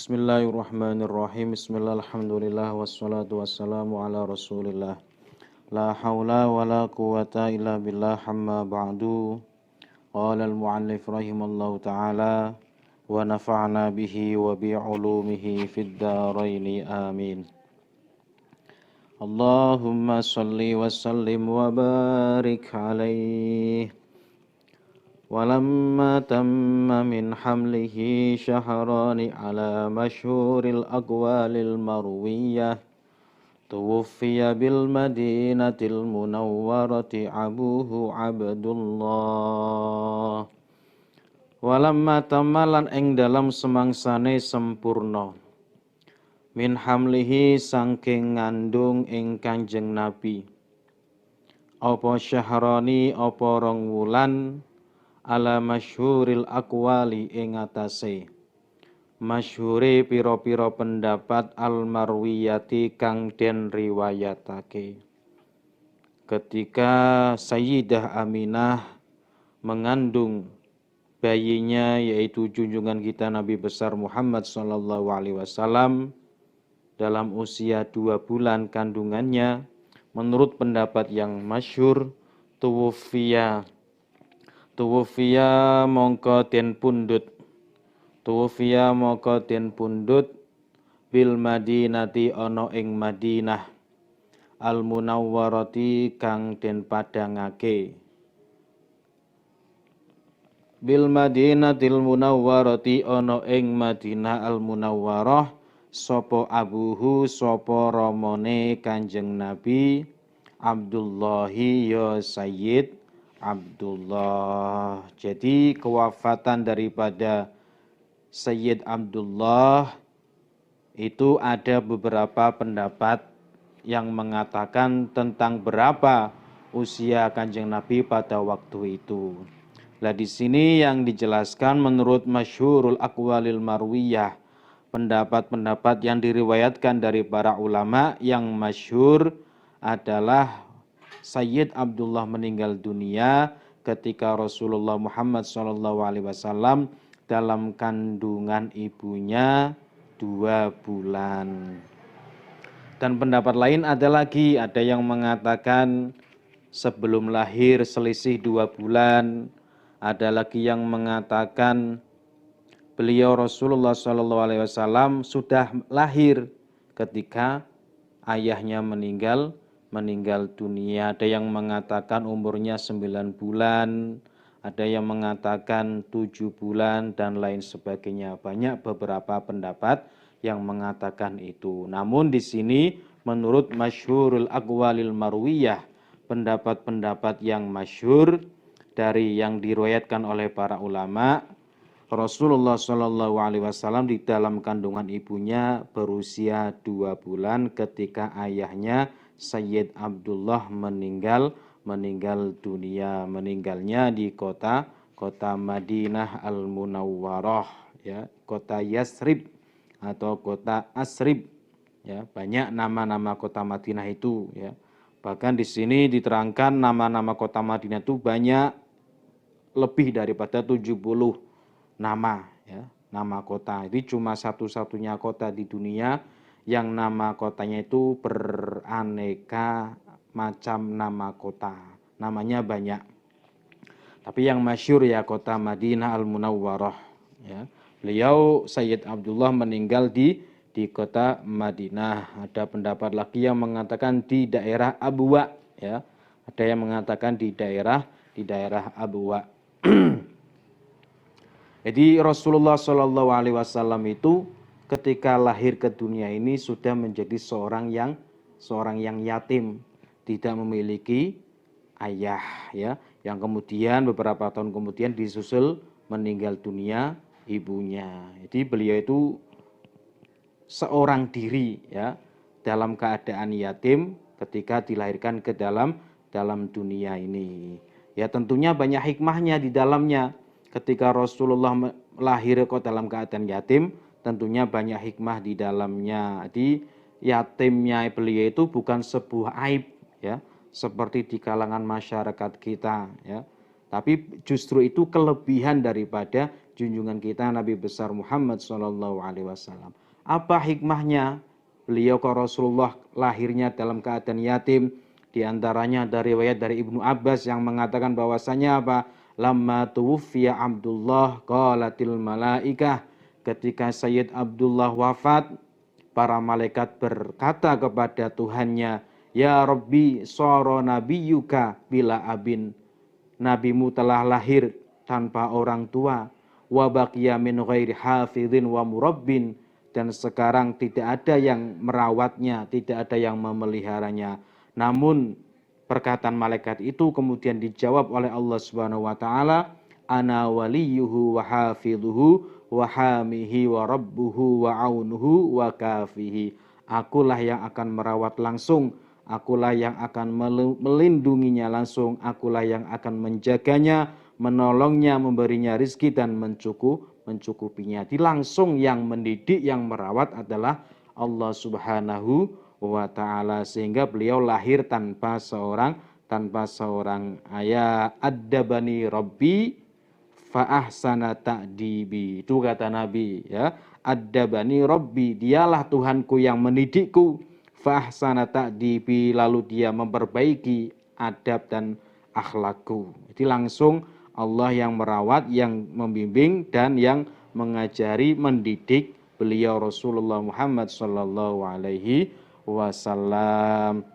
Bismillahirrahmanirrahim. Bismillah, alhamdulillah, wassalatu wassalamu ala rasulillah. La hawla wa la quwata illa billah, hamma ba'du. Qala al-mu'allif rahimallahu ta'ala wa nafa'na bihi wa bi'ulumihi fid daraini amin. Allahumma salli wa sallim wa barik alaihi. ولما تم من حمله شهران على مشهور الأقوال المروية توفي بالمدينة المنورة أبوه عبد الله. Walamma tamalan ing dalam semangsane sempurna min hamlihi saking ngandung ing Kanjeng Nabi apa syahrani apa rong wulan ala masyhuril aqwali ing atase masyhure pira-pira pendapat al-marwiyati kang den riwayatake ketika Sayyidah Aminah mengandung bayinya yaitu junjungan kita Nabi besar Muhammad sallallahu alaihi wasallam dalam usia 2 bulan kandungannya. Menurut pendapat yang masyhur tuwfiya mongko den pundhut bil Madinati ana ing Madinah al munawwarati kang den padhangake bil Madinatil munawwarati ana ing Madinah al munawwarah sapa abuhu sapa ramane Kanjeng Nabi Abdullahi ya Sayyid Abdullah. Jadi kewafatan daripada Sayyid Abdullah itu ada beberapa pendapat yang mengatakan tentang berapa usia Kanjeng Nabi pada waktu itu. Nah, di sini yang dijelaskan menurut masyhurul aqwalil marwiyah, pendapat-pendapat yang diriwayatkan dari para ulama yang masyhur adalah Sayyid Abdullah meninggal dunia ketika Rasulullah Muhammad SAW dalam kandungan ibunya 2 bulan. Dan pendapat lain ada lagi, ada yang mengatakan sebelum lahir selisih 2 bulan, ada lagi yang mengatakan beliau Rasulullah SAW sudah lahir ketika ayahnya meninggal dunia. Ada yang mengatakan umurnya 9 bulan, ada yang mengatakan 7 bulan dan lain sebagainya. Banyak beberapa pendapat yang mengatakan itu. Namun di sini menurut masyhurul aqwalil marwiyah, pendapat-pendapat yang masyhur dari yang diriwayatkan oleh para ulama, Rasulullah SAW di dalam kandungan ibunya berusia 2 bulan ketika ayahnya Sayyid Abdullah meninggal dunia. Meninggalnya di kota Madinah al-Munawwarah, ya, kota Yasrib atau kota Asrib, ya, banyak nama-nama kota Madinah itu, ya. Bahkan di sini diterangkan nama-nama kota Madinah itu banyak, lebih daripada 70 nama, ya, nama kota. Itu cuma satu-satunya kota di dunia yang nama kotanya itu beraneka macam nama kota. Namanya banyak. Tapi yang masyhur ya kota Madinah al-Munawwarah, ya. Beliau Sayyid Abdullah meninggal di kota Madinah. Ada pendapat lagi yang mengatakan di daerah Abwa, ya. Ada yang mengatakan di daerah Abwa. Jadi Rasulullah SAW itu ketika lahir ke dunia ini sudah menjadi seorang yang yatim, tidak memiliki ayah, ya, yang kemudian beberapa tahun kemudian disusul meninggal dunia ibunya. Jadi beliau itu seorang diri, ya, dalam keadaan yatim ketika dilahirkan ke dalam dunia ini. Ya, tentunya banyak hikmahnya di dalamnya. Ketika Rasulullah lahir kok dalam keadaan yatim, tentunya banyak hikmah di dalamnya. Jadi yatimnya beliau itu bukan sebuah aib, ya, seperti di kalangan masyarakat kita, ya. Tapi justru itu kelebihan daripada junjungan kita Nabi besar Muhammad SAW. Apa hikmahnya beliau ke Rasulullah lahirnya dalam keadaan yatim? Di antaranya dari riwayat dari Ibnu Abbas yang mengatakan bahwasanya apa? Lamma tuwfiya Abdullah qalatil malaikah, ketika Sayyid Abdullah wafat, para malaikat berkata kepada Tuhannya, ya Rabbi soro nabiyuka bila abin, nabimu telah lahir tanpa orang tua, wa baqiya min ghairi hafidhin wa murabbin, dan sekarang tidak ada yang merawatnya, tidak ada yang memeliharanya. Namun perkataan malaikat itu kemudian dijawab oleh Allah Subhanahu wa taala, ana waliyuhu wa hafidhuhu wa hamihi wa rabbuhu wa aunuhu wa kafihi. Akulah yang akan merawat langsung, akulah yang akan melindunginya langsung, akulah yang akan menjaganya, menolongnya, memberinya rizki dan mencukupinya. Jadi langsung yang mendidik, yang merawat adalah Allah Subhanahu wa ta'ala, sehingga beliau lahir tanpa seorang ayah. Addabani Rabbi fa ahsana ta'dibi, itu kata Nabi ya. Addabani Rabbi, dialah Tuhanku yang mendidikku, fa ahsana ta'dibi, lalu dia memperbaiki adab dan akhlakku. Jadi langsung Allah yang merawat, yang membimbing dan yang mengajari, mendidik beliau Rasulullah Muhammad sallallahu alaihi wasallam.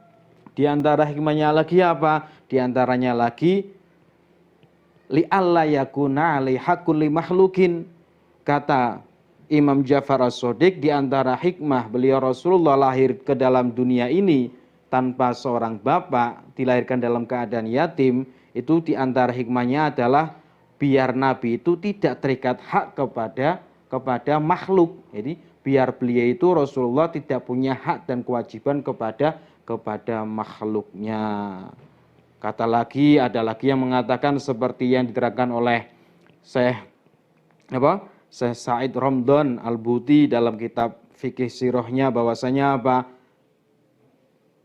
Di antara hikmahnya lagi apa? Di antaranya lagi li'alla yakuna 'alai haqqul li makhlukin. Kata Imam Ja'far As-Shadiq, di antara hikmah beliau Rasulullah lahir ke dalam dunia ini tanpa seorang bapak, dilahirkan dalam keadaan yatim, itu di antara hikmahnya adalah biar Nabi itu tidak terikat hak kepada makhluk. Jadi biar beliau itu Rasulullah tidak punya hak dan kewajiban kepada makhluknya. Kata lagi, ada lagi yang mengatakan seperti yang diterangkan oleh Syekh Said Ramdan Al-Buti dalam kitab fikih sirahnya, bahwasanya apa?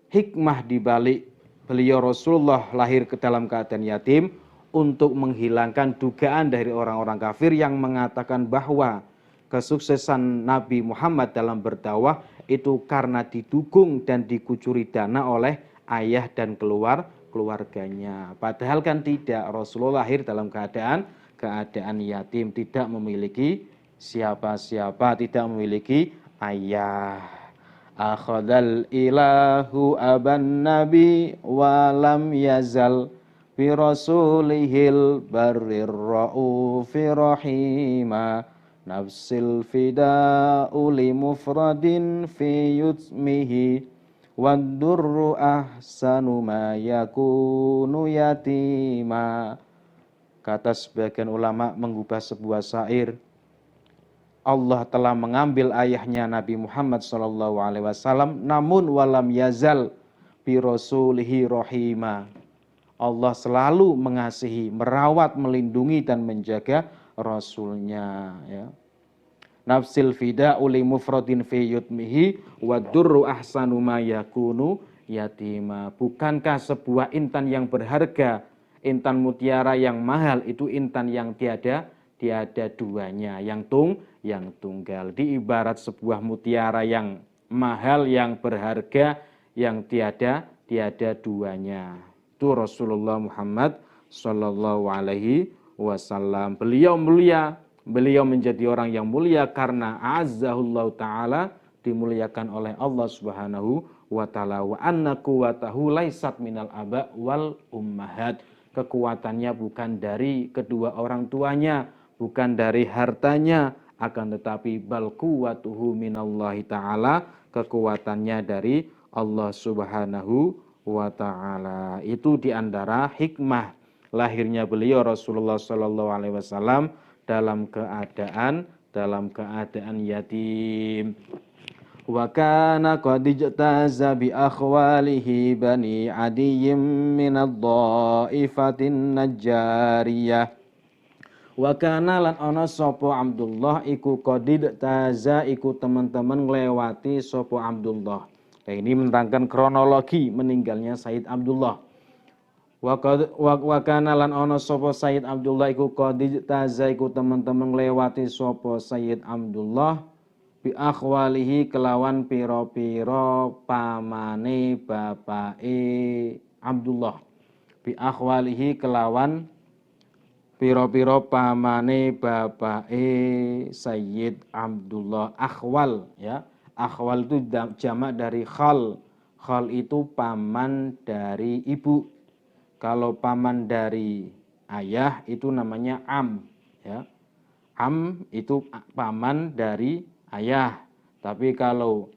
Hikmah dibalik beliau Rasulullah lahir ke dalam keadaan yatim untuk menghilangkan dugaan dari orang-orang kafir yang mengatakan bahwa kesuksesan Nabi Muhammad dalam berdakwah itu karena didukung dan dikucuri dana oleh ayah dan keluarganya. Padahal kan tidak, Rasulullah lahir dalam keadaan yatim, tidak memiliki siapa-siapa, tidak memiliki ayah. Akhadal ilahu aban nabi walam yazal bi rasulihil barrir ra'ufi rahima, nafsil fida'u li mufradin fi yutmihi waddurru ahsanu ma yakunu yatima. Kata sebagian ulama mengubah sebuah syair, Allah telah mengambil ayahnya Nabi Muhammad SAW, namun walam yazal bi rasulihi rahima. Allah selalu mengasihi, merawat, melindungi dan menjaga Rasulnya ya. Nafsil fida'u li mufradin fi yutmihi waddurru ahsanu ma yakunu yatima. Bukankah sebuah intan yang berharga, intan mutiara yang mahal, itu intan yang tiada duanya, yang tunggal. Di ibarat sebuah mutiara yang mahal, yang berharga, yang tiada duanya. Itu Rasulullah Muhammad sallallahu alaihi wasallam. Beliau mulia, beliau menjadi orang yang mulia karena azzahullahu taala, dimuliakan oleh Allah Subhanahu wa taala. Wa anna quwwatahu laisat minal aba wal ummahat. Kekuatannya bukan dari kedua orang tuanya, bukan dari hartanya, akan tetapi bal quwwatuhu minallahi taala, kekuatannya dari Allah Subhanahu wa taala. Itu diantara hikmah lahirnya beliau Rasulullah sallallahu alaihi wasallam dalam keadaan yatim. Wa kana qad ijtaza bi akhwalihi bani adiyyin min ad-dha'ifatin najjariyah. Wa kana lan ana sapa Abdullah iku qad ijtaza, iku teman-teman nglewati sapa Abdullah. Nah, ini menerangkan kronologi meninggalnya Sayyid Abdullah. Wa kana lan ana sapa Sayyid Abdullah iku qaditaza iku teman-teman lewati sapa Sayyid Abdullah bi akhwalihi kelawan pira-pira pamane bapake Abdullah. Bi akhwalihi kelawan pira-pira pamane bapake Sayyid Abdullah. Akhwal ya. Akhwal itu jamak dari khal. Khal itu paman dari ibu. Kalau paman dari ayah itu namanya am ya. Am itu paman dari ayah. Tapi kalau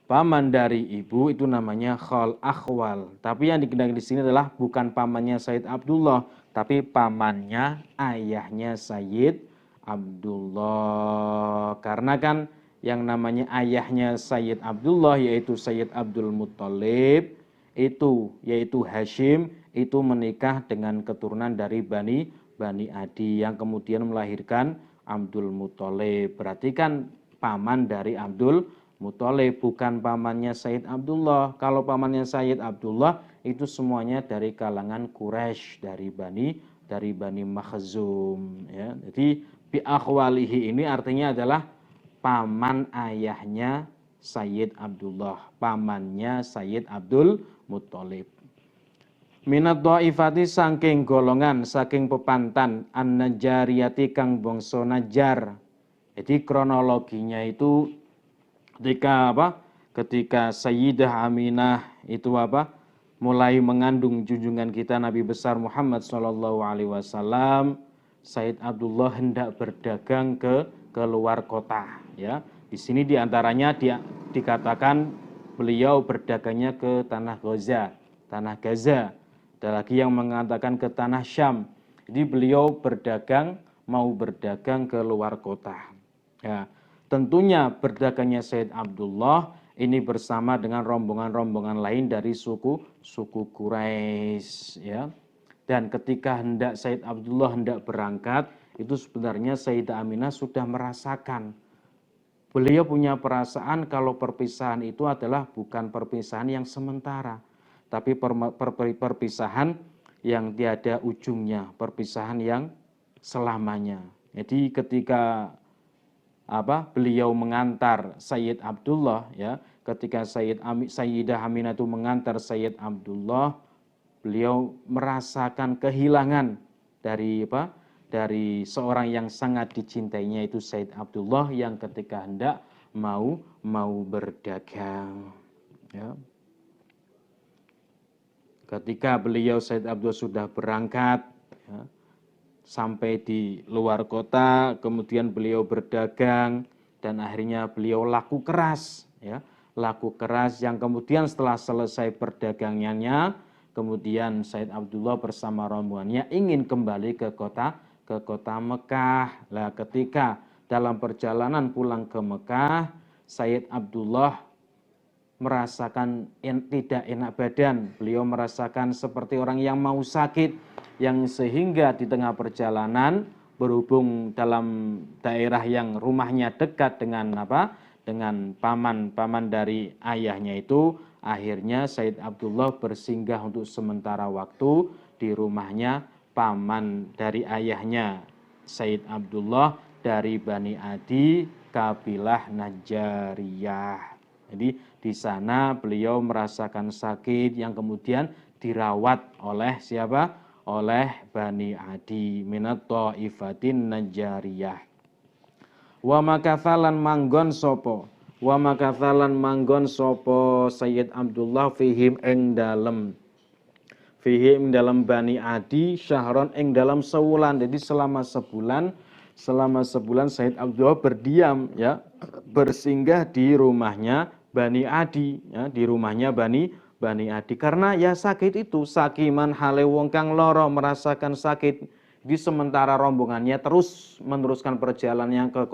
paman dari ibu itu namanya khal akhwal. Tapi yang dikehendaki di sini adalah bukan pamannya Sayyid Abdullah, tapi pamannya ayahnya Sayyid Abdullah. Karena kan yang namanya ayahnya Sayyid Abdullah yaitu Sayyid Abdul Muttalib itu yaitu Hashim itu menikah dengan keturunan dari Bani Adi yang kemudian melahirkan Abdul Muttalib. Berarti kan paman dari Abdul Muthalib, bukan pamannya Sayyid Abdullah. Kalau pamannya Sayyid Abdullah itu semuanya dari kalangan Quraisy, dari Bani Makhzum ya. Jadi bi akhwalihi ini artinya adalah paman ayahnya Sayyid Abdullah, pamannya Sayyid Abdul Muthalib. Minat dhaifati saking golongan, saking pepantan an-najariyati kang bangsa Najar. Jadi kronologinya itu ketika Sayyidah Aminah itu mulai mengandung junjungan kita Nabi besar Muhammad SAW, Sayyid Abdullah hendak berdagang ke luar kota ya. Di sini diantaranya dikatakan beliau berdagangnya ke tanah Gaza. Ada lagi yang mengatakan ke tanah Syam. Jadi beliau mau berdagang ke luar kota ya. Tentunya berdagangnya Sayyid Abdullah ini bersama dengan rombongan-rombongan lain dari suku Quraisy ya. Dan ketika Sayyid Abdullah hendak berangkat, itu sebenarnya Sayyidah Aminah sudah merasakan. Beliau punya perasaan kalau perpisahan itu adalah bukan perpisahan yang sementara, tapi perpisahan yang tiada ujungnya, perpisahan yang selamanya. Jadi ketika beliau mengantar Sayyid Abdullah ya, ketika Sayyidah Aminah itu mengantar Sayyid Abdullah, beliau merasakan kehilangan dari seorang yang sangat dicintainya itu Sayyid Abdullah yang ketika hendak mau berdagang ya. Ketika beliau Sayyid Abdullah sudah berangkat ya, sampai di luar kota, kemudian beliau berdagang dan akhirnya beliau laku keras ya. Laku keras yang kemudian setelah selesai perdagangannya, kemudian Sayyid Abdullah bersama rombongannya ingin kembali ke kota Mekah. Lah ketika dalam perjalanan pulang ke Mekah, Sayyid Abdullah merasakan tidak enak badan. Beliau merasakan seperti orang yang mau sakit, yang sehingga di tengah perjalanan berhubung dalam daerah yang rumahnya dekat dengan paman dari ayahnya itu, akhirnya Sayyid Abdullah bersinggah untuk sementara waktu di rumahnya paman dari ayahnya Sayyid Abdullah dari Bani Adi, kabilah Najariyah. Jadi di sana beliau merasakan sakit yang kemudian dirawat oleh siapa? Oleh Bani Adi minat thaifatin Najariyah. Wa makathalan manggon sopo. Wa makathalan manggon sopo Sayyid Abdullah fihim ing dalem Bani Adi syahron ing dalam sewulan. Jadi selama sebulan Sayyid Abdullah berdiam ya, bersinggah di rumahnya Bani Adi ya, di rumahnya Bani Adi karena ya sakit itu sakiman hale wong kang loro merasakan sakit. Di sementara rombongannya terus meneruskan perjalanannya ke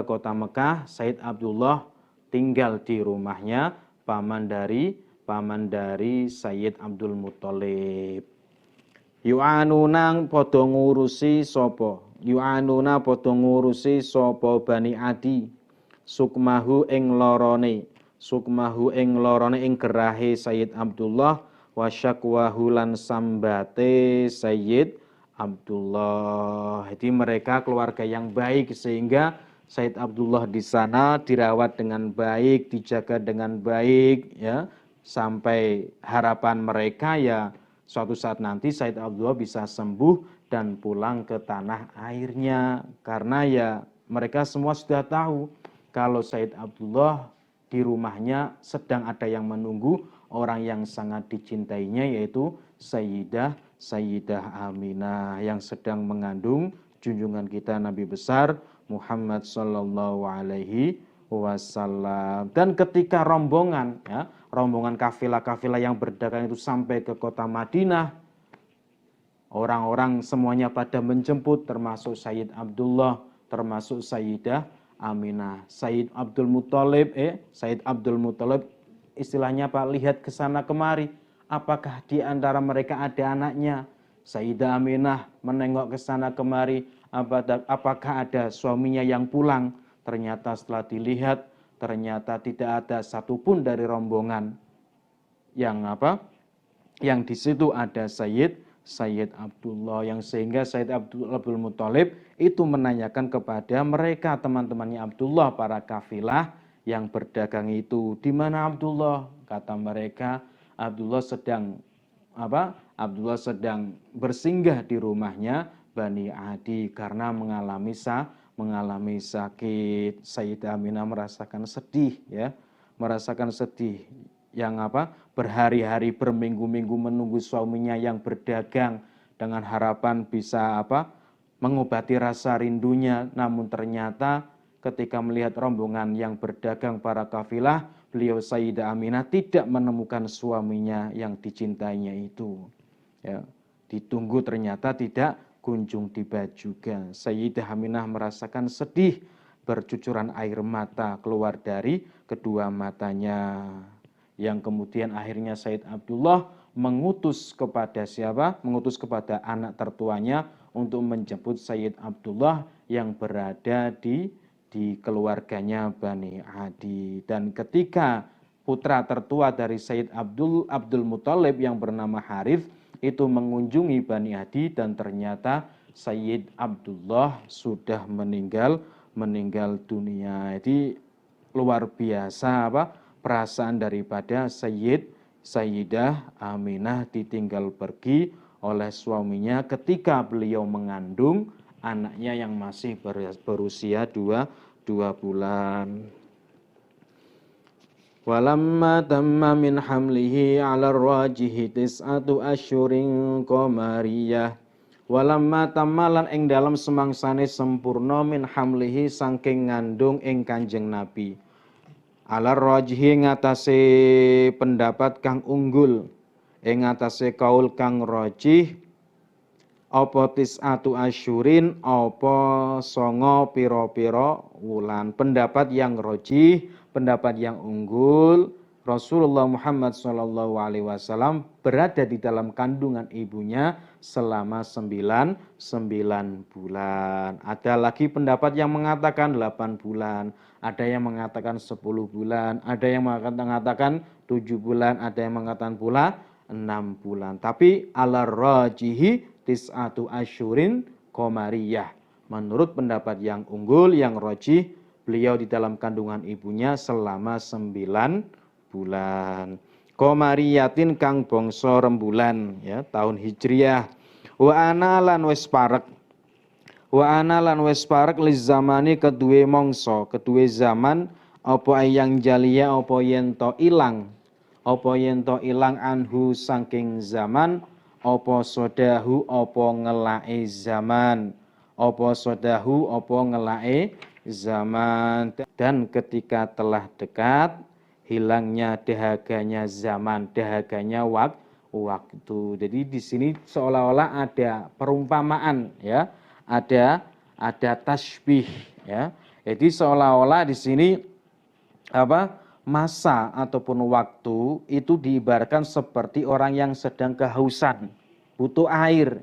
kota Mekah, Sayyid Abdullah tinggal di rumahnya paman dari Sayyid Abdul Muthalib. Yu'anuna padha ngurusi sapa? Yu'anuna padha ngurusi sapa Bani Adi. Sukmahu ing lorone ing gerahe Sayyid Abdullah wa syakwahu lan sambate Sayyid Abdullah. Jadi mereka keluarga yang baik sehingga Sayyid Abdullah di sana dirawat dengan baik, dijaga dengan baik ya, sampai harapan mereka ya suatu saat nanti Sayyid Abdullah bisa sembuh dan pulang ke tanah airnya, karena ya mereka semua sudah tahu kalau Sayyid Abdullah di rumahnya sedang ada yang menunggu orang yang sangat dicintainya, yaitu Sayyidah Aminah yang sedang mengandung junjungan kita Nabi besar Muhammad sallallahu alaihi wasallam. Dan ketika rombongan kafilah-kafilah yang berdagang itu sampai ke kota Madinah, orang-orang semuanya pada menjemput, termasuk Sayyid Abdullah, termasuk Sayyidah Aminah. Sayyid Abdul Muthalib istilahnya Pak, lihat ke sana kemari, apakah di antara mereka ada anaknya? Sayyidah Aminah menengok ke sana kemari, apakah ada suaminya yang pulang? Ternyata setelah dilihat, ternyata tidak ada satupun dari rombongan yang di situ ada Sayyid Abdullah, yang sehingga Sayyid Abdul Muthalib itu menanyakan kepada mereka teman-temannya Abdullah, para kafilah yang berdagang itu, di mana Abdullah? Kata mereka, Abdullah sedang bersinggah di rumahnya Bani Adi karena mengalami sakit. Sayyidah Aminah merasakan sedih yang berhari-hari berminggu-minggu menunggu suaminya yang berdagang dengan harapan bisa mengobati rasa rindunya. Namun ternyata ketika melihat rombongan yang berdagang para kafilah, beliau Sayyidah Aminah tidak menemukan suaminya yang dicintainya itu. Ya, ditunggu ternyata tidak kunjung tiba juga. Sayyidah Aminah merasakan sedih, bercucuran air mata keluar dari kedua matanya. Yang kemudian akhirnya Sayyid Abdullah mengutus kepada anak tertuanya untuk menjemput Sayyid Abdullah yang berada di keluarganya Bani Adi. Dan ketika putra tertua dari Sayyid Abdul Muthalib yang bernama Harith itu mengunjungi Bani Adi, dan ternyata Sayyid Abdullah sudah meninggal dunia. Jadi luar biasa perasaan daripada Sayyidah Aminah ditinggal pergi oleh suaminya ketika beliau mengandung anaknya yang masih berusia 2 bulan. Walamma tamma min hamlihi 'ala rajihi tis'atu asyurin qamariyah. Walamma tammalan ing dalam semangsane sempurna min hamlihi saking ngandung ing Kanjeng Nabi. 'Ala rajihi ngatasé pendapat kang unggul, ing ngatasé kaul kang rajih, apa tis'atu asyurin, apa songo pira-pira wulan. Pendapat yang rajih, pendapat yang unggul, Rasulullah Muhammad SAW berada di dalam kandungan ibunya selama 9 bulan. Ada lagi pendapat yang mengatakan 8 bulan, ada yang mengatakan 10 bulan, ada yang mengatakan 7 bulan, ada yang mengatakan pula 6 bulan. Tapi ala rajihi tis'atu asyurin qamariyah. Menurut pendapat yang unggul, yang rajih, beliau di dalam kandungan ibunya selama 9 bulan. Qamariyatin kang bangsa rembulan, ya, tahun Hijriah. Wa ana lan wis parek li zamani kedue mangsa, kedue zaman, apa yang jalia apa yen to ilang anhu saking zaman, apa sodahu apa ngelake zaman, dan ketika telah dekat hilangnya dahaganya zaman, dahaganya waktu. Jadi di sini seolah-olah ada perumpamaan, ya, ada tasbih, ya. Jadi seolah-olah di sini masa ataupun waktu itu diibaratkan seperti orang yang sedang kehausan, butuh air.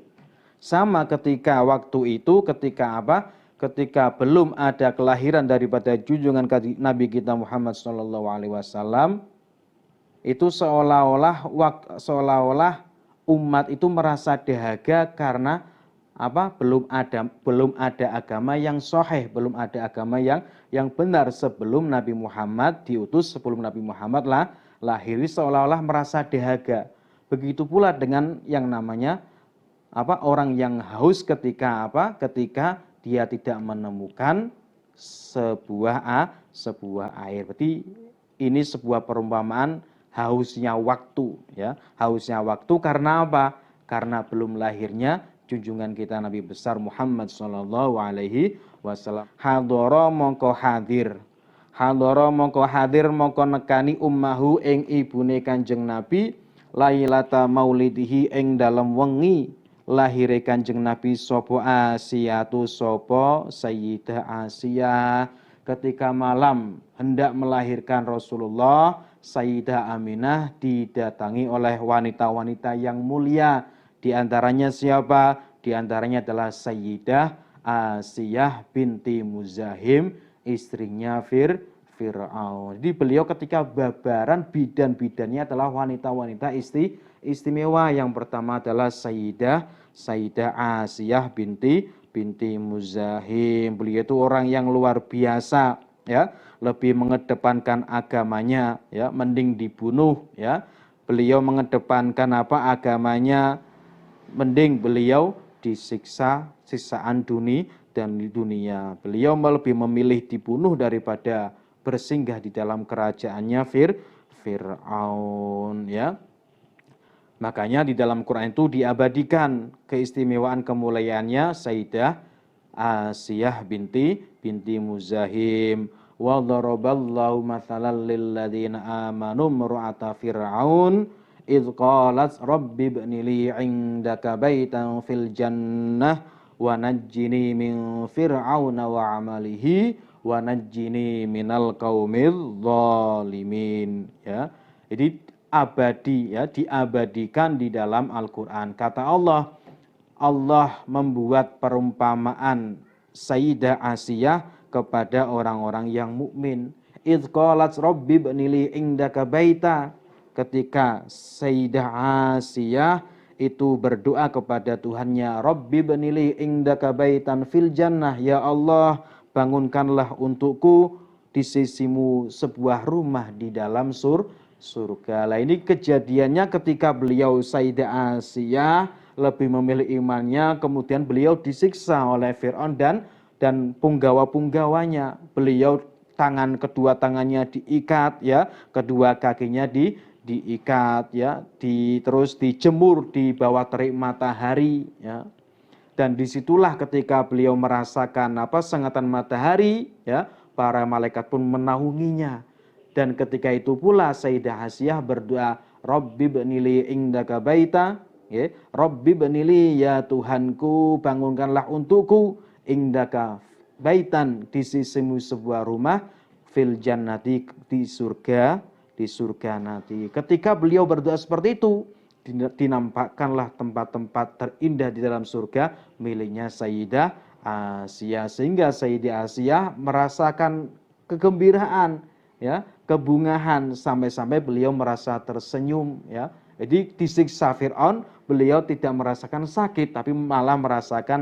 Sama ketika waktu itu, ketika belum ada kelahiran daripada junjungan Nabi kita Muhammad SAW, itu seolah-olah umat itu merasa dahaga karena apa? Belum ada agama yang sahih, belum ada agama yang benar sebelum Nabi Muhammad diutus, sebelum Nabi Muhammad lahir, seolah-olah merasa dahaga. Begitu pula dengan yang namanya apa? Orang yang haus ketika apa? Ketika dia tidak menemukan sebuah air. Berarti ini sebuah perumpamaan hausnya waktu, ya. Hausnya waktu karena apa? Karena belum lahirnya junjungan kita Nabi besar Muhammad sallallahu alaihi wasallam. Hadara mongko hadir. Hadara mongko hadir mongko nekani ummahu ing ibune Kanjeng Nabi lailata maulidihi ing dalem wengi lahire Kanjeng Nabi sapa Asiyatu sapa Sayyidah Asiyah. Ketika malam hendak melahirkan Rasulullah, Sayyidah Aminah didatangi oleh wanita-wanita yang mulia. Di antaranya siapa? Di antaranya adalah Sayyidah Asiyah binti Muzahim, istrinya Fir'aun. Jadi beliau ketika babaran bidan-bidannya adalah wanita-wanita istimewa. Yang pertama adalah Sayyidah Asiyah binti Muzahim. Beliau itu orang yang luar biasa, ya, lebih mengedepankan agamanya, ya, mending dibunuh, ya. Beliau mengedepankan apa? Agamanya, mending beliau disiksa siksaan dan di dunia. Beliau lebih memilih dibunuh daripada bersinggah di dalam kerajaannya Fir'aun, ya. Makanya di dalam Quran itu diabadikan keistimewaan kemuliaannya Sayyidah Asiyah binti Muzahim. Wa daraballahu mathalan lil ladzina amanu imra'ata fir'aun idz qalat rabbi ibni li 'indaka baitan fil jannah wa najjini min fir'auna wa 'amalihi wa najjini minal qaumidz zalimin, ya. Jadi abadi, ya, diabadikan di dalam Al-Qur'an. Kata Allah membuat perumpamaan Sayyidah Asiyah kepada orang-orang yang mukmin. Idz qalat rabbi ibni li 'indaka baita. Ketika Sayyidah Asiyah itu berdoa kepada Tuhannya, Rabbi ibni li 'indaka baitan fil jannah, ya Allah, bangunkanlah untukku di sisimu sebuah rumah di dalam surga. Lah ini kejadiannya ketika beliau Sayyidah Asiyah lebih memilih imannya, kemudian beliau disiksa oleh Fir'aun dan punggawa-punggawanya. Beliau kedua tangannya diikat, ya, kedua kakinya diikat, ya, terus dijemur di bawah terik matahari, ya. Dan disitulah ketika beliau merasakan sengatan matahari, ya, para malaikat pun menaunginya. Dan ketika itu pula Sayyidah Asiyah berdoa, Rabbi ibni li 'indaka baita, ya, Rabbi ibni li, ya Tuhanku, bangunkanlah untukku, 'indaka baitan, di sisimu sebuah rumah, fil jannati, di surga nanti. Ketika beliau berdoa seperti itu, dinampakkanlah tempat-tempat terindah di dalam surga miliknya Sayyidah Asiyah, sehingga Sayyidah Asiyah merasakan kegembiraan, ya, kebungahan, sampai-sampai beliau merasa tersenyum, ya. Jadi disiksa Fir'aun, beliau tidak merasakan sakit, tapi malah merasakan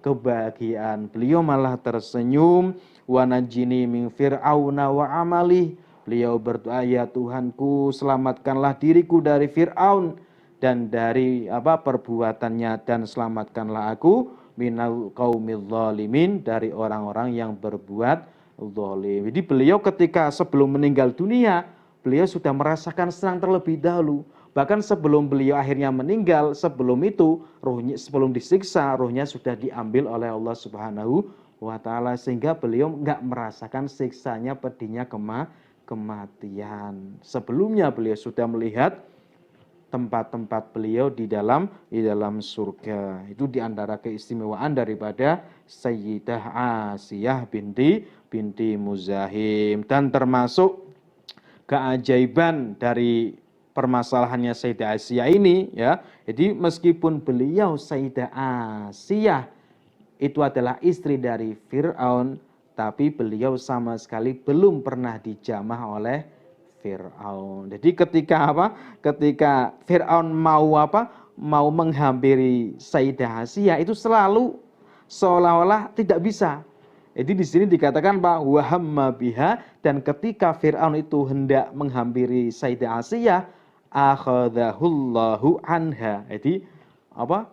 kebahagiaan. Beliau malah tersenyum. Wa najjini min fir'auna wa amalih. Beliau berdoa, ya Tuhanku, selamatkanlah diriku dari Fir'aun dan dari perbuatannya, dan selamatkanlah aku minal qaumidz zalimin, dari orang-orang yang berbuat zalim. Jadi beliau ketika sebelum meninggal dunia, beliau sudah merasakan senang terlebih dahulu. Bahkan sebelum beliau akhirnya meninggal, sebelum itu rohnya, sebelum disiksa, rohnya sudah diambil oleh Allah Subhanahu wa Ta'ala, sehingga beliau enggak merasakan siksanya pedihnya kematian. Sebelumnya beliau sudah melihat tempat-tempat beliau di dalam surga. Itu diantara keistimewaan daripada Sayyidah Asiyah binti Muzahim. Dan termasuk keajaiban dari permasalahannya Sayyidah Asiyah ini, ya. Jadi meskipun beliau Sayyidah Asiyah itu adalah istri dari Fir'aun, tapi beliau sama sekali belum pernah dijamah oleh Fir'aun. Jadi ketika apa? Ketika Fir'aun mau apa? Mau menghampiri Sayyidah Asia itu selalu seolah-olah tidak bisa. Jadi di sini dikatakan Pak wahamma biha, dan ketika Fir'aun itu hendak menghampiri Sayyidah Asia, akhadahullahu anha. Jadi apa?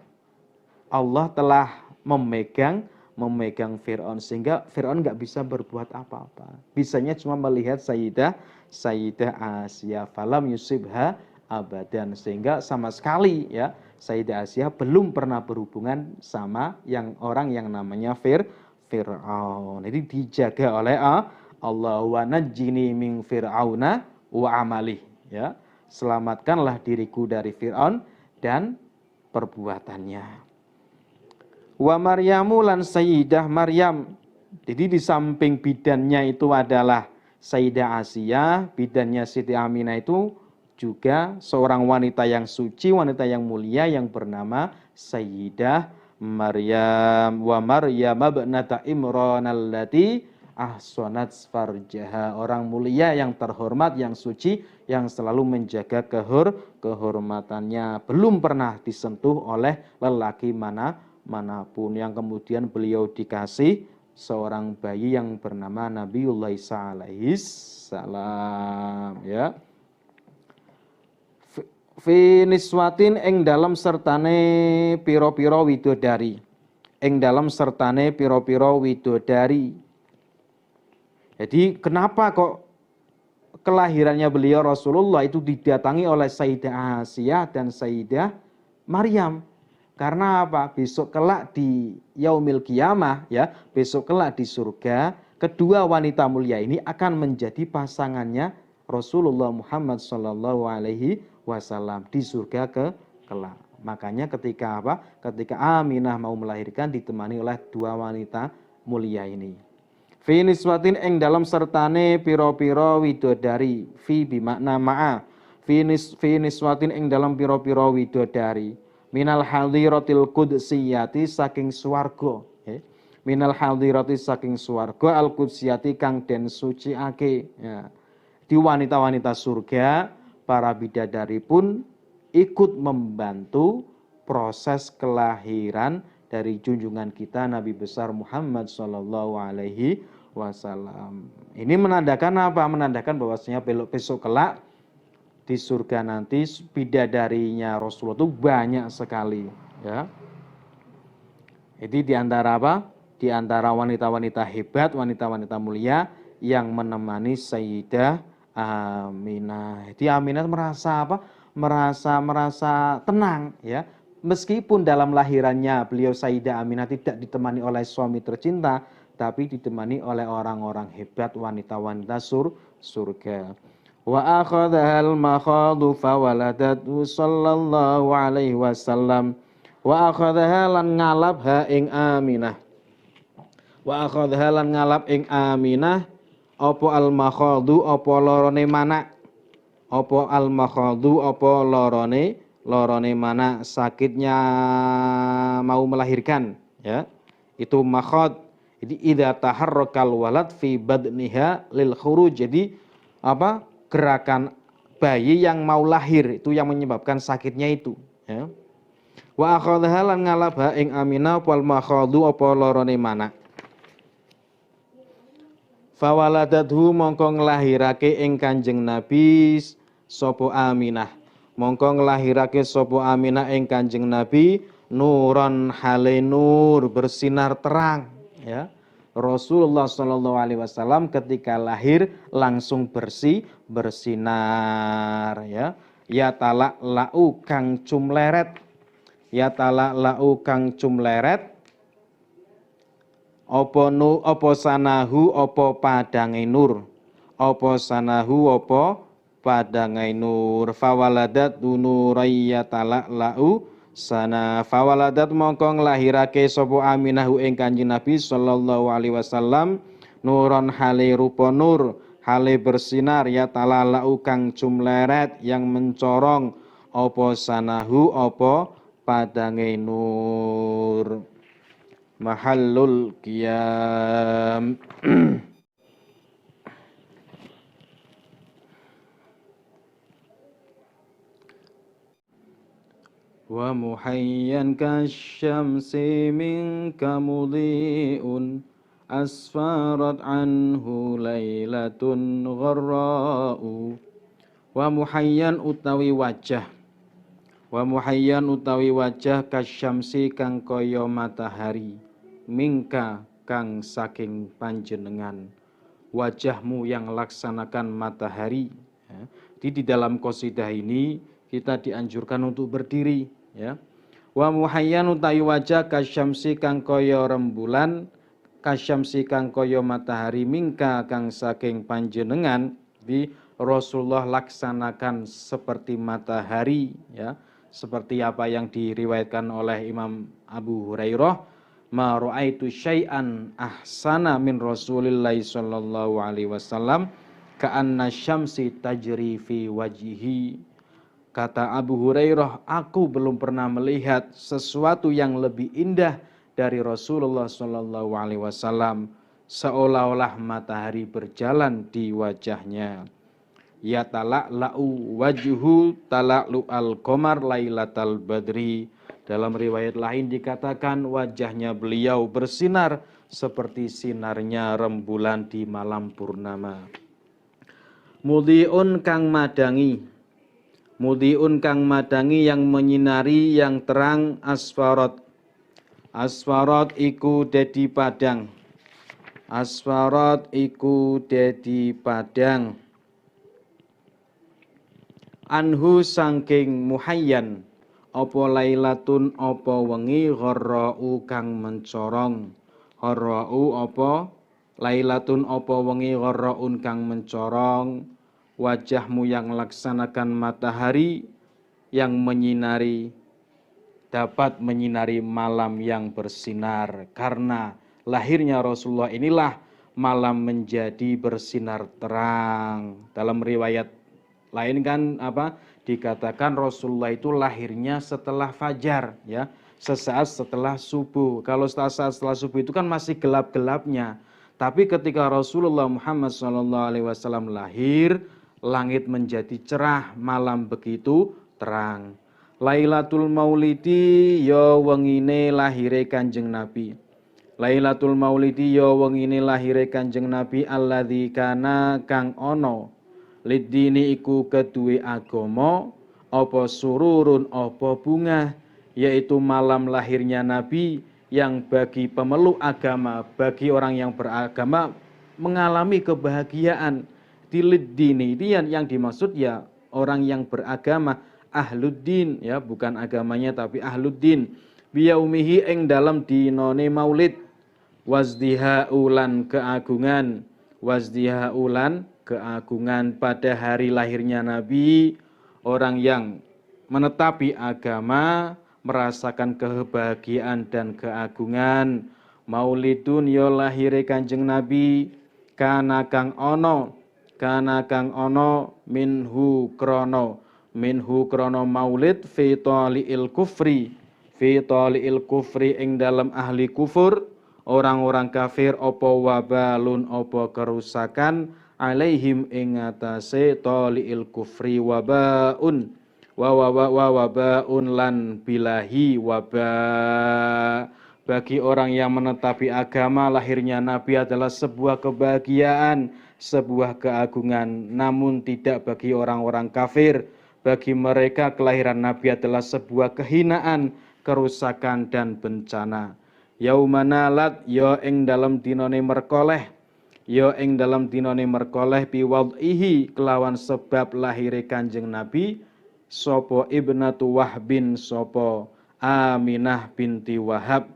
Allah telah memegang Fir'aun sehingga Fir'aun nggak bisa berbuat apa-apa. Bisanya cuma melihat Sayyidah Asia, falam yusibha abadan, sehingga sama sekali ya Sayyidah Asia belum pernah berhubungan sama orang yang namanya Fir'aun. Jadi dijaga oleh Allah, wa najjini min fir'auna wa amalih, ya. Selamatkanlah diriku dari Fir'aun dan perbuatannya. Wa Maryamu lan Sayyidah Maryam. Jadi di samping bidannya itu adalah Sayyidah Asia, bidannya Siti Aminah itu juga seorang wanita yang suci, wanita yang mulia yang bernama Sayyidah Maryam. Wa Maryam ibnata Imran allati ahsanat farjaha. Orang mulia yang terhormat, yang suci, yang selalu menjaga kehormatannya. Belum pernah disentuh oleh lelaki manapun, yang kemudian beliau dikasih seorang bayi yang bernama Nabiullah Isa alaihis salam, ya. Fi niswatin ing dalam sertane piro-piro widodari. Ing dalam sertane piro-piro widodari. Jadi kenapa kok kelahirannya beliau Rasulullah itu didatangi oleh Sayyidah Asia dan Sayyidah Maryam? Karena apa? Besok kelak di yaumil qiyamah, ya, besok kelak di surga, kedua wanita mulia ini akan menjadi pasangannya Rasulullah Muhammad sallallahu alaihi wasallam di surga kelak. Makanya ketika apa? Ketika Aminah mau melahirkan ditemani oleh dua wanita mulia ini. Fi niswatin ing dalam sertane piro-piro widodari, fi bimakna ma'a. Fi niswatin ing dalam piro-piro widodari. Minal hadiratil qudsiyati saking swarga, minal hadirati saking swarga al qudsiyati kang den suciake, ya. Di wanita-wanita surga, para bidadari pun ikut membantu proses kelahiran dari junjungan kita Nabi besar Muhammad sallallahu alaihi wasallam. Ini menandakan apa? Menandakan bahwasanya besok kelak di surga nanti bidadarinya Rasulullah itu banyak sekali, ya. Jadi di antara apa? Di antara wanita-wanita hebat, wanita-wanita mulia yang menemani Sayyidah Aminah. Jadi Aminah merasa apa? Merasa tenang, ya. Meskipun dalam lahirannya beliau Sayyidah Aminah tidak ditemani oleh suami tercinta, tapi ditemani oleh orang-orang hebat, wanita-wanita surga. Wa akhadhal makhadu fawaladatu sallallahu alaihi wasallam. Wa akhadha lan ngalap ing Aminah. Wa akhadha lan ngalap ing Aminah apa al makhadu apa lorone mana. Apa al makhadu apa lorone mana, sakitnya mau melahirkan, ya. Itu makhad. Jadi idza taharrakal walad fi badniha lil khuruj. Jadi apa? Gerakan bayi yang mau lahir itu yang menyebabkan sakitnya itu, ya. Wa akhadha lan ngalabha ing Aminah wal makhadu apa lorone mana. Fawaladathu mongko nglahirake ing Kanjeng Nabi sapa Aminah. Mongko nglahirake sapa Aminah ing Kanjeng Nabi nuron hale nur, bersinar terang, ya. Rasulullah Shallallahu Alaihi Wasallam ketika lahir langsung bersinar, ya. Ya talak lau kang cumleret, ya talak lau kang cumleret. Opo sanahu opo padange nur, opo sanahu opo padange nur. Fawaladat nurayya talak lau sana. Fawaladat mongko nglahirake sapa Aminahu ing Kanjeng Nabi sallallahu alaihi wasallam nuron hale rupa nur, hale bersinar, ya talalau kang cumleret yang mencorong, apa sanahu apa padange nur. Mahallul qiyam. wa muhayyan kasyamsi minka mudhi'un asfarat anhu lailatun gharra'u. Wa muhayyan utawi wajah, wa muhayyan utawi wajah kasyamsi kang kaya matahari, mingka kang saking panjenengan, wajahmu yang laksanakan matahari. Ya. Di dalam qasidah ini kita dianjurkan untuk berdiri, ya. Wa muhayyan utawi wajah kasyamsi kang kaya rembulan, kasyamsi kang kaya matahari, mingka kang saking panjenengan. Di Rasulullah laksanakan seperti matahari, ya, seperti apa yang diriwayatkan oleh Imam Abu Hurairah, ma ra'aitu syai'an ahsana min Rasulillahi sallallahu alaihi wasallam ka'anna syamsi tajri fi wajhihi. Kata Abu Hurairah, aku belum pernah melihat sesuatu yang lebih indah dari Rasulullah sallallahu alaihi wasallam, seolah-olah matahari berjalan di wajahnya. Ya tala'la'u wajhu tala'lu al-qamar lailatal badri. Dalam riwayat lain dikatakan wajahnya beliau bersinar seperti sinarnya rembulan di malam purnama. Mudhi'un kang madangi, mudhi'un kang madangi yang menyinari yang terang asfarat. Asfarat iku dadi padang, asfarat iku dadi padang. Anhu sangking muhayyan apa lailatun apa wengi gharra'u kang mencorong. Gharra'u apa lailatun apa wengi gharra'un kang mencorong, wajahmu yang melaksanakan matahari yang menyinari, dapat menyinari malam yang bersinar. Karena lahirnya Rasulullah inilah malam menjadi bersinar terang. Dalam riwayat lain kan dikatakan Rasulullah itu lahirnya setelah fajar, ya, sesaat setelah subuh. Kalau saat setelah subuh itu kan masih gelap-gelapnya. Tapi ketika Rasulullah Muhammad SAW lahir, langit menjadi cerah, malam begitu terang. Lailatul Maulidi ya wengine lahire Kanjeng Nabi. Lailatul Maulidi ya wengine lahire Kanjeng Nabi alladzi kana kang ono lidini iku kedue agama apa sururun apa bunga, yaitu malam lahirnya Nabi yang bagi pemeluk agama, bagi orang yang beragama mengalami kebahagiaan. Dilidini ini yang dimaksud ya orang yang beragama, ahluddin, ya, bukan agamanya tapi ahluddin. Biyaumihi ing dalam dinone maulid, wazdiha ulan keagungan, wazdiha ulan keagungan pada hari lahirnya Nabi. Orang yang menetapi agama merasakan kebahagiaan dan keagungan. Maulidun yo lahire Kanjeng Nabi, kana kang ono minhu krono maulid fi tali'il kufri ing dalam ahli kufur, orang-orang kafir, opo wabalun opo kerusakan, alaihim ing atase tali'il kufri wabaun wabaun lan bilahi waba. Bagi orang yang menetapi agama, lahirnya Nabi adalah sebuah kebahagiaan, sebuah keagungan. Namun tidak bagi orang-orang kafir. Bagi mereka kelahiran Nabi adalah sebuah kehinaan, kerusakan dan bencana. Yaumanalat yo ing dalam dinone merkoleh, yo ing dalam dinone merkoleh biwad'ihi kelawan sebab lahire Kanjeng Nabi sopo ibnatu Wahbin, sopo Aminah binti Wahab,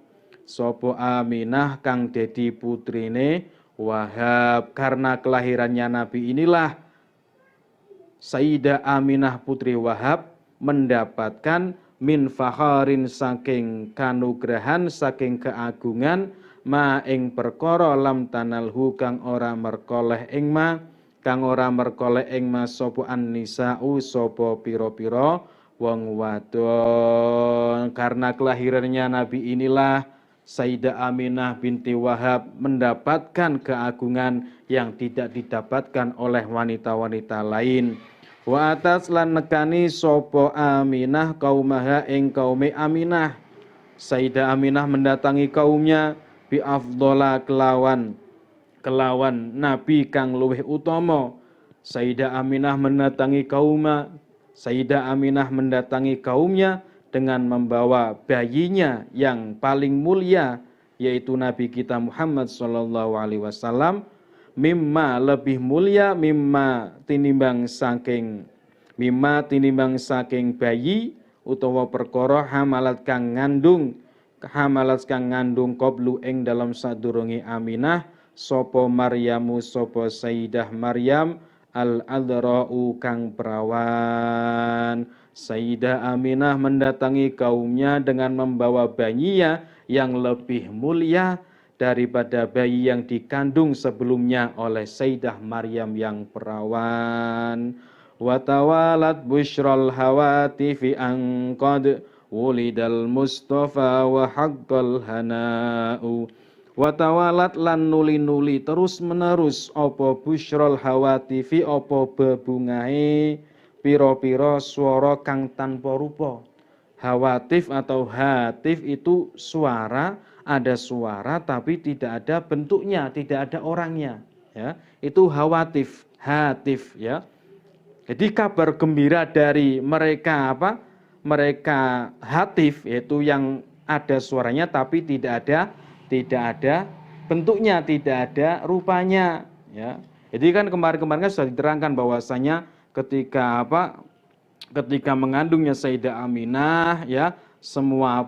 sopo Aminah kang dedi putrine Wahab. Karena kelahirannya Nabi inilah Sayyidah Aminah putri Wahab mendapatkan min fakharin saking kanugrahan, saking keagungan, ma ing perkara lam tanalhu kang ora merkoleh ing ma, kang ora merkoleh ing ma sapa an-nisa'u sapa pira-pira wong wadon. Karena kelahirannya Nabi inilah Sayyidah Aminah binti Wahab mendapatkan keagungan yang tidak didapatkan oleh wanita-wanita lain. Wa atas lan nekani sapa Aminah kaumaha ing kaume Aminah. Sayyidah Aminah mendatangi kaumnya bi afdhala kelawan nabi kang luwih utama. Sayyidah Aminah mendatangi kaumnya dengan membawa bayinya yang paling mulia, yaitu Nabi kita Muhammad sallallahu alaihi wasallam, mimma lebih mulia mimma tinimbang saking bayi utawa perkara hamalat kang ngandung qablu ing dalam sadurunge Aminah sapa Maryamu sapa Sayyidah Maryam al-adra'u kang perawan. Sayyidah Aminah mendatangi kaumnya dengan membawa bayinya yang lebih mulia daripada bayi yang dikandung sebelumnya oleh Sayyidah Maryam yang perawan. Watawalat busyral hawatifi an qad wulidal Mustafa wa haqqal hana'u. Watawalat lan nuli-nuli terus menerus apa busyral hawatifi apa bebungahe piro-piro swara kang tanpa rupa. Hawatif atau hatif itu suara, ada suara tapi tidak ada bentuknya, tidak ada orangnya, ya. Itu hawatif, hatif, ya. Jadi kabar gembira dari mereka apa? Mereka hatif, yaitu yang ada suaranya tapi tidak ada bentuknya, tidak ada rupanya, ya. Jadi kan kemarin-kemarin kan sudah diterangkan bahwasanya ketika mengandungnya Sayyidah Aminah, ya, semua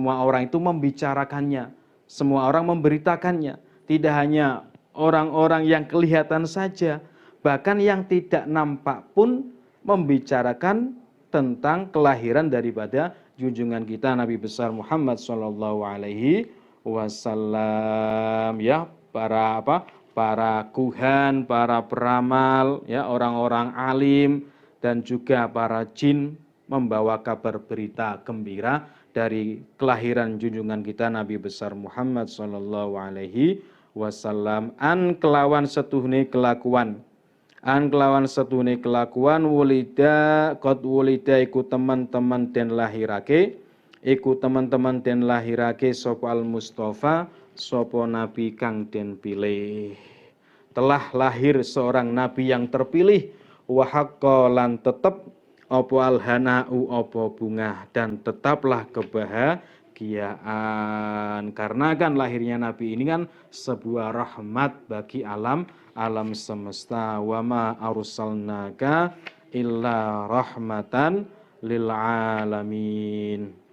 orang itu membicarakannya, semua orang memberitakannya, tidak hanya orang-orang yang kelihatan saja, bahkan yang tidak nampak pun membicarakan tentang kelahiran daripada junjungan kita Nabi besar Muhammad sallallahu alaihi wasallam, ya. Para kuhan, para peramal, ya, orang-orang alim dan juga para jin membawa kabar berita gembira dari kelahiran junjungan kita Nabi besar Muhammad sallallahu alaihi wasallam an kelawan setuhne kelakuan wulida iku teman-teman den lahirake sapa al Mustafa sapa nabi kang den pilih. Telah lahir seorang nabi yang terpilih, wa haqqa lan tetep apa alhana'u apa bunga, dan tetaplah kebahagiaan. Karena kan lahirnya nabi ini kan sebuah rahmat bagi alam semesta. Wa ma arsalnaka illa rahmatan lil alamin.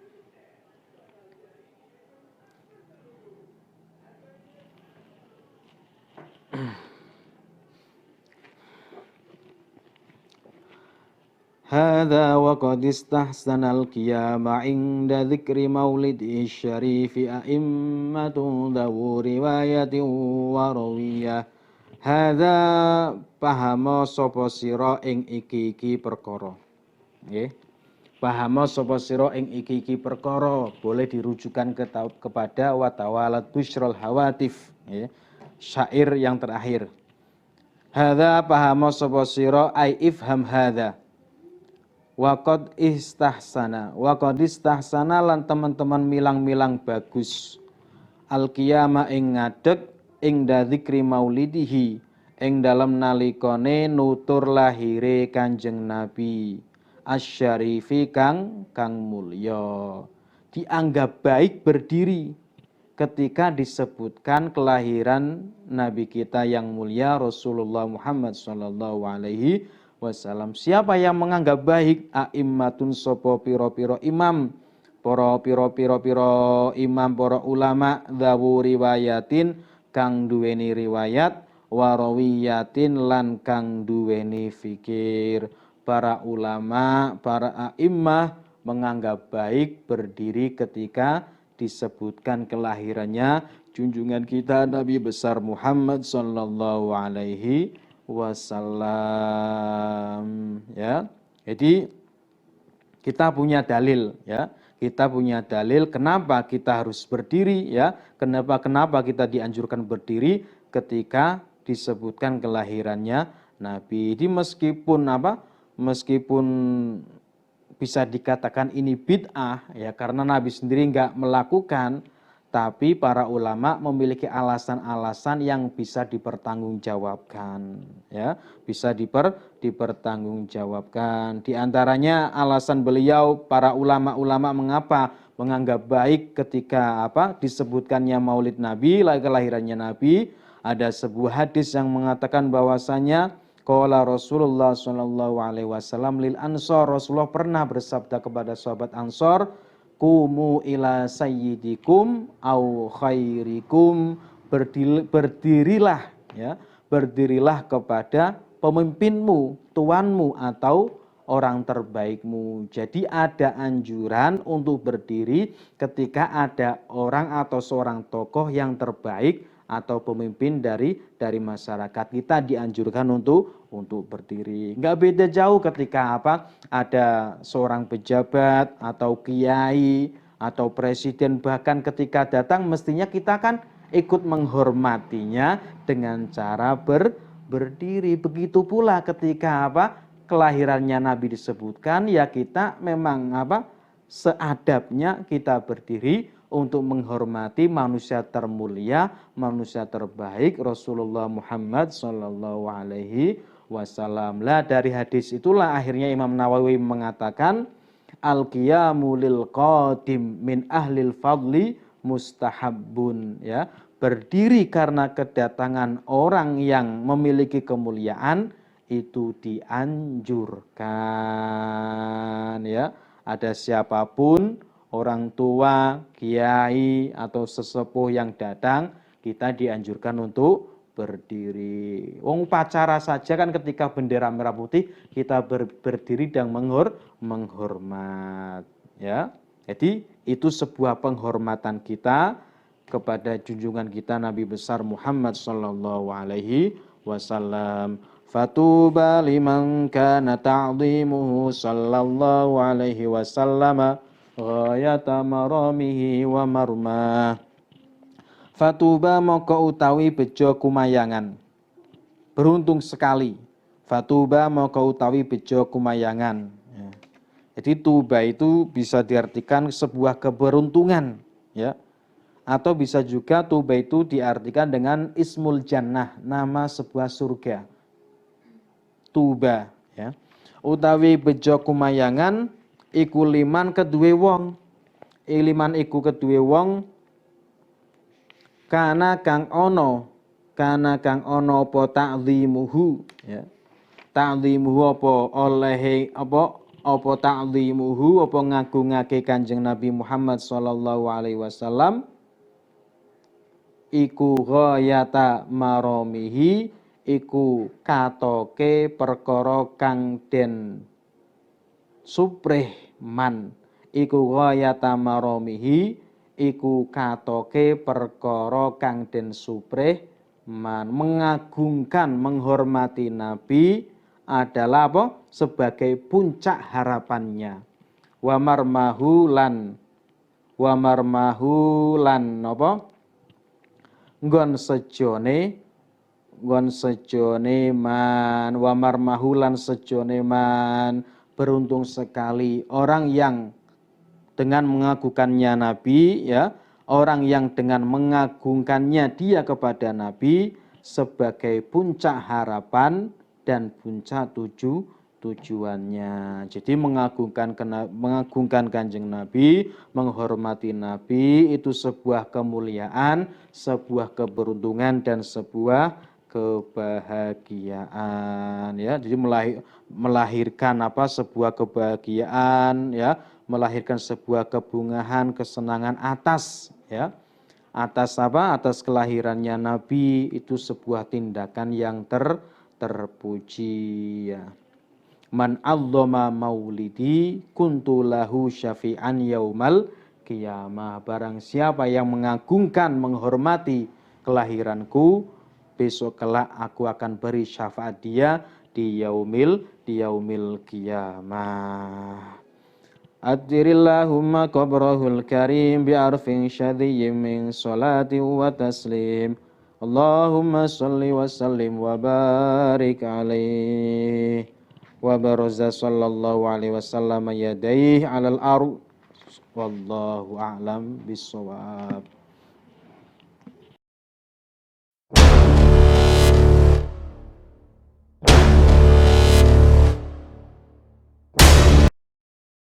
Hadza wa qad istahsanal qiyama inda dzikri maulidi syarifi a'immatun dawu riwayatin wa rawiyah. Hadza pahama sapa sira ing iki perkara. Nggih. Pahama sapa sira ing iki perkara, boleh dirujukan kepada watawalat busyral hawatif, nggih. Syair yang terakhir. Hadza pahama sapa sira ai ifham hadza. Waqad istahsana lan teman-teman milang-milang bagus al-qiyama ing ngadeg ing dzikri maulidihi ing dalem nalikane nutur lahire Kanjeng Nabi asyarifi kang mulya. Dianggap baik berdiri ketika disebutkan kelahiran Nabi kita yang mulia Rasulullah Muhammad sallallahu alaihi wasallam. Siapa yang menganggap baik? A'immatun sopo piro-piro imam, imam, para ulama, dawu riwayatin kang duweni riwayat, warawiyatin lan kang duweni fikir. Para ulama, para a'immah menganggap baik berdiri ketika disebutkan kelahirannya junjungan kita Nabi besar Muhammad sallallahu alaihi wasallam, ya. Jadi kita punya dalil, ya. Kita punya dalil kenapa kita harus berdiri, ya. Kenapa kita dianjurkan berdiri ketika disebutkan kelahirannya Nabi. Jadi meskipun meskipun bisa dikatakan ini bid'ah ya karena Nabi sendiri nggak melakukan, tapi para ulama memiliki alasan-alasan yang bisa dipertanggungjawabkan ya, bisa dipertanggungjawabkan. Di antaranya alasan beliau para ulama-ulama mengapa menganggap baik ketika disebutkannya Maulid Nabi, kelahirannya Nabi. Ada sebuah hadis yang mengatakan bahwasanya qala Rasulullah sallallahu alaihi wasallam lil Ansor, Rasulullah pernah bersabda kepada sahabat Ansor, kumu ila sayyidikum au khairikum, berdirilah ya, berdirilah kepada pemimpinmu, tuanmu atau orang terbaikmu. Jadi ada anjuran untuk berdiri ketika ada orang atau seorang tokoh yang terbaik atau pemimpin dari masyarakat. Kita dianjurkan untuk berdiri. Nggak beda jauh ketika ada seorang pejabat atau kiai atau presiden, bahkan ketika datang mestinya kita kan ikut menghormatinya dengan cara berdiri. Begitu pula ketika kelahirannya Nabi disebutkan, ya kita memang seadabnya kita berdiri untuk menghormati manusia termulia, manusia terbaik Rasulullah Muhammad sallallahu alaihi wasallam. Lah dari hadis itulah akhirnya Imam Nawawi mengatakan al-qiyamu lil qadim min ahlil fadli mustahabbun ya. Berdiri karena kedatangan orang yang memiliki kemuliaan itu dianjurkan ya. Ada siapapun, orang tua, kiai atau sesepuh yang datang, kita dianjurkan untuk berdiri. Wong upacara saja kan ketika bendera merah putih kita berdiri dan menghormat ya. Jadi itu sebuah penghormatan kita kepada junjungan kita Nabi besar Muhammad sallallahu alaihi wasallam. Fatuba liman kana ta'dhimuhu sallallahu alaihi wasallam ghayata maramihi wa marmah. Fatuba moko utawi bejo kumayangan. Beruntung sekali. Fatuba moko utawi bejo kumayangan. Ya. Jadi tuba itu bisa diartikan sebuah keberuntungan, ya. Atau bisa juga tuba itu diartikan dengan ismul jannah, nama sebuah surga. Tuba, ya. Utawi bejo kumayangan iku liman kedue wong. Liman iku kedue wong kana kang ono apa ta'dhimuhu ya. Ta'dhimuhu apa olehe apa ta'dhimuhu apa ngagungake Kanjeng Nabi Muhammad sallallahu alaihi wasallam iku ghayata maramihi, iku katoke perkara kang den supreh man, iku ghayata maramihi, iku katoke perkara kang den supreh man. Mengagungkan, menghormati Nabi adalah sebagai puncak harapannya. Wa marmahu lan nggon sejone man, wa marmahu lan sejone man. Beruntung sekali orang yang dengan mengagungkannya Nabi ya, orang yang dengan mengagungkannya dia kepada Nabi sebagai puncak harapan dan puncak tujuannya. Jadi mengagungkan Kanjeng Nabi, menghormati Nabi itu sebuah kemuliaan, sebuah keberuntungan dan sebuah kebahagiaan ya. Jadi melahirkan sebuah kebahagiaan ya, melahirkan sebuah kebungahan, kesenangan atas ya. Atas kelahirannya Nabi itu sebuah tindakan yang terpuji ya. Man allama maulidi kuntu lahu syafi'an yaumal qiyamah. Barang siapa yang mengagungkan, menghormati kelahiranku, besok kelak aku akan beri syafaat dia di yaumil qiyamah. Addirillahumma qabrahul karim bi'arfin syadiyyin min salati wa taslim. Allahumma salli wa sallim wa barik alaihi wa baraza sallallahu alaihi wasallam yadayhi 'alal ard wallahu a'lam bissawab.